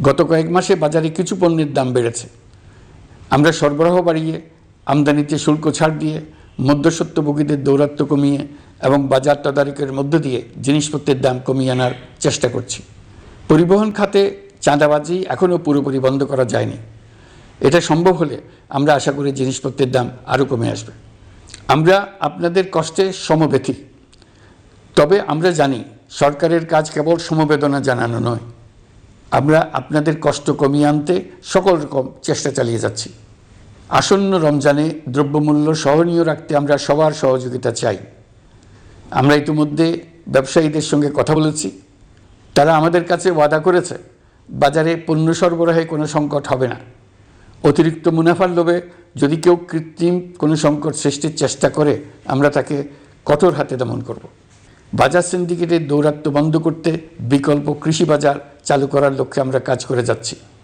গত কয়েক মাসে বাজারে কিছু পণ্যের দাম বেড়েছে। আমরা সরবরাহ বাড়িয়ে, আমদানিতে শুল্ক ছাড় দিয়ে, মধ্যস্বত্বভোগীদের দৌরাত্ম্য কমিয়ে এবং বাজার তদারকির মধ্য দিয়ে জিনিসপত্রের দাম কমিয়ে আনার চেষ্টা করছি। পরিবহন খাতে চাঁদাবাজি এখনও পুরোপুরি বন্ধ করা যায়নি। এটা সম্ভব হলে আমরা আশা করি জিনিসপত্রের দাম আরও কমে আসবে। আমরা আপনাদের কষ্টে সমব্যথী, তবে আমরা জানি সরকারের কাজ কেবল সমবেদনা জানানো নয়। আমরা আপনাদের কষ্ট কমিয়ে আনতে সকল রকম চেষ্টা চালিয়ে যাচ্ছি। আসন্ন রমজানে দ্রব্যমূল্য সহনীয় রাখতে আমরা সবার সহযোগিতা চাই। আমরা ইতিমধ্যে ব্যবসায়ীদের সঙ্গে কথা বলেছি। তারা আমাদের কাছে ওয়াদা করেছে বাজারে পণ্য সরবরাহে কোনো সংকট হবে না। অতিরিক্ত মুনাফার লোভে যদি কেউ কৃত্রিম কোনো সংকট সৃষ্টির চেষ্টা করে, আমরা তাকে কঠোর হাতে দমন করব। বাজার সিন্ডিকেটের দৌরাত্ম্য বন্ধ করতে বিকল্প কৃষি বাজার চালু করার লক্ষ্যে আমরা কাজ করে যাচ্ছি।